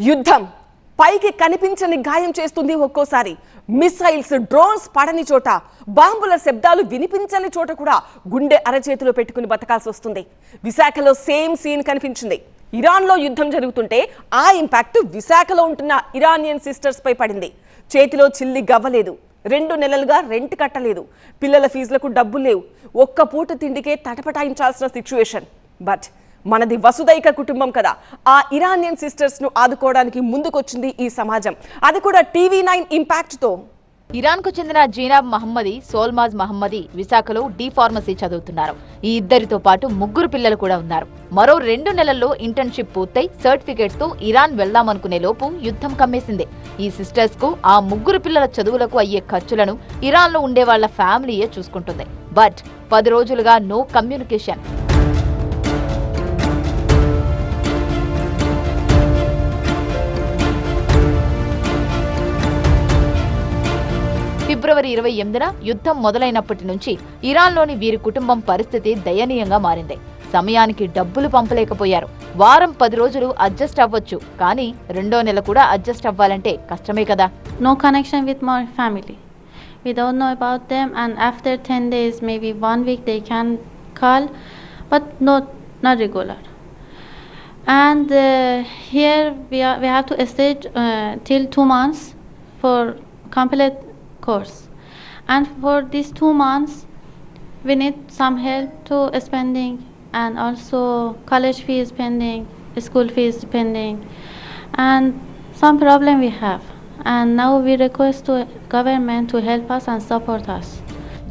యుద్ధం పైకి కనిపించని గాయం చేస్తుంది. ఒక్కోసారి మిసైల్స్ డ్రోన్స్ పడని చోట, బాంబుల శబ్దాలు వినిపించని చోట కూడా గుండె అరచేతిలో పెట్టుకుని బతకాల్సి వస్తుంది. విశాఖలో సేమ్ సీన్ కనిపించింది. ఇరాన్లో యుద్ధం జరుగుతుంటే ఆ ఇంపాక్ట్ విశాఖలో ఉంటున్న ఇరానియన్ సిస్టర్స్ పై పడింది. చేతిలో చిల్లి గవ్వలేదు, 2 నెలలుగా రెంట్ కట్టలేదు, పిల్లల ఫీజులకు డబ్బులు లేవు, ఒక్క పూట తిండికే తటపటాయించాల్సిన సిచ్యువేషన్. బట్ మనది వసుదైక కుటుంబం కదా, ఆ ఇరానియన్ సిస్టర్స్ ను ఆదుకోవడానికి ముందుకొచ్చింది ఈ సమాజం. అది కూడా TV9 ఇంపాక్ట్ తో. ఇరాన్ కు చెందిన జీనాబ్ మహమ్మది, సోల్మాజ్ మహమ్మది విశాఖలో D.Pharmacy చదువుతున్నారు. ఈ ఇద్దరితో పాటు 3 పిల్లలు కూడా ఉన్నారు. మరో 2 నెలల్లో ఇంటర్న్షిప్ పూర్తయి సర్టిఫికేట్స్ తో ఇరాన్ వెళ్దామనుకునే లోపు యుద్ధం కమ్మేసింది. ఈ సిస్టర్స్ కు ఆ 3 పిల్లల చదువులకు అయ్యే ఖర్చులను ఇరాన్ లో ఉండే వాళ్ల ఫ్యామిలీయే చూసుకుంటుంది. బట్ 10 రోజులుగా నో కమ్యూనికేషన్. ఫిబ్రవరి 28న యుద్ధం మొదలైనప్పటి నుంచి ఇరాన్లోని వీరి కుటుంబం పరిస్థితి దయనీయంగా మారింది. సమయానికి డబ్బులు పంపలేకపోయారు. వారం 10 రోజులు అడ్జస్ట్ అవ్వచ్చు, కానీ 2వ నెల కూడా అడ్జస్ట్ అవ్వాలంటే కష్టమే కదా. No connection with my family. We don't know about them, and after 10 days, maybe 1 week they can call, but not regular. And here we have to stay till 2 months for complete course, and for these 2 months we need some help to spending, and also college fees pending, school fees pending, and some problem we have, and now we request to government to help us and support us.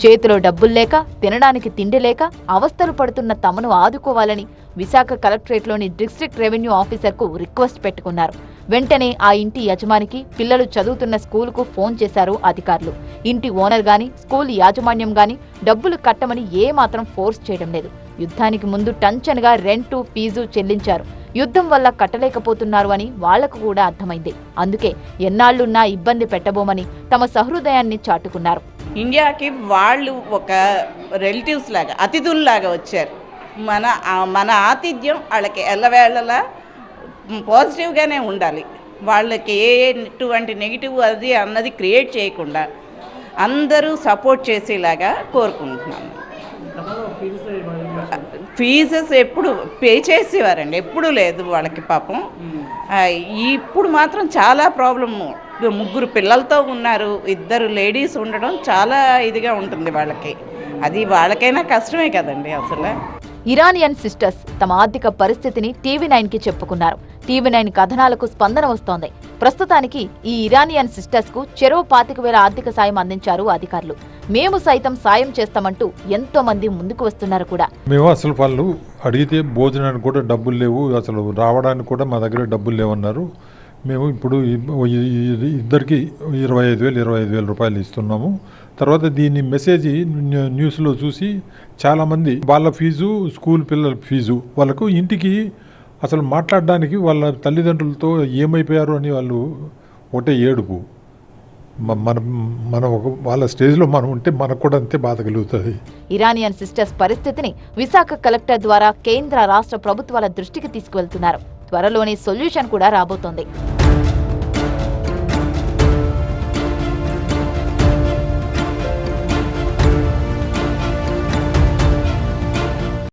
చేతిలో డబ్బులు లేక, తినడానికి తిండి లేక అవస్థలు పడుతున్న తమను ఆదుకోవాలని విశాఖ కలెక్టరేట్లోని డిస్ట్రిక్ట్ రెవెన్యూ ఆఫీసర్కు రిక్వెస్ట్ పెట్టుకున్నారు. వెంటనే ఆ ఇంటి యజమానికి పిల్లలు చదువుతున్న స్కూలుకు ఫోన్ చేశారు అధికారులు. ఇంటి ఓనర్ గాని, స్కూల్ యాజమాన్యం గాని డబ్బులు కట్టమని ఏమాత్రం ఫోర్స్ చేయడం లేదు. యుద్ధానికి ముందు టెన్షన్గా రెంటు, ఫీజు చెల్లించారు. యుద్ధం వల్ల కట్టలేకపోతున్నారు అని వాళ్లకు కూడా అర్థమైంది. అందుకే ఎన్నాళ్లున్నా ఇబ్బంది పెట్టబోమని తమ సహృదయాన్ని చాటుకున్నారు. ఇండియాకి వాళ్ళు ఒక రిలేటివ్స్ లాగా, అతిథుల్లాగా వచ్చారు. మన ఆతిథ్యం వాళ్ళకి ఎల్లవేళలా పాజిటివ్గానే ఉండాలి. వాళ్ళకి ఎటువంటి నెగిటివ్ అది అన్నది క్రియేట్ చేయకుండా అందరూ సపోర్ట్ చేసేలాగా కోరుకుంటున్నాను. ఫీజెస్ ఎప్పుడు పే చేసేవారండి, ఎప్పుడు లేదు వాళ్ళకి పాపం. ఇప్పుడు మాత్రం చాలా ప్రాబ్లము. 3 పిల్లలతో ఉన్నారు, 2 లేడీస్ ఉండడం చాలా ఇదిగా ఉంటుంది వాళ్ళకి. అది వాళ్ళకైనా కష్టమే కదండి అసలు. ఇరానియన్ సిస్టర్స్ తమ ఆర్థిక పరిస్థితిని TV9కి చెప్పుకున్నారు. TV9 కథనాలకు స్పందన వస్తోంది. ప్రస్తుతానికి ఈ ఇరానియన్ సిస్టర్స్ కు చెరో 25,000 ఆర్థిక సాయం అందించారు అధికారులు. మేము సైతం సాయం చేస్తామంటూ ఎంతో మంది ముందుకు వస్తున్నారు కూడా. మేము అసలు వాళ్ళు అడిగితే భోజనానికి కూడా డబ్బులు లేవు, అసలు రావడానికి కూడా మా దగ్గర డబ్బులు లేవన్నారు. మేము ఇప్పుడు ఇద్దరికి 25,000 రూపాయలు ఇస్తున్నాము. తర్వాత దీన్ని మెసేజ్ న్యూస్లో చూసి చాలామంది వాళ్ళ ఫీజు, స్కూల్ పిల్లల ఫీజు, వాళ్ళకు ఇంటికి అసలు మాట్లాడడానికి వాళ్ళ తల్లిదండ్రులతో ఏమైపోయారు అని వాళ్ళు ఒకటే ఏడుపు. మన వాళ్ళ స్టేజ్లో మనం ఉంటే మనకు కూడా అంతే బాధ కలుగుతుంది. ఇరానియన్ సిస్టర్స్ పరిస్థితిని విశాఖ కలెక్టర్ ద్వారా కేంద్ర, రాష్ట్ర ప్రభుత్వాల దృష్టికి తీసుకువెళ్తున్నారు. త్వరలోనే సొల్యూషన్ కూడా రాబోతోంది.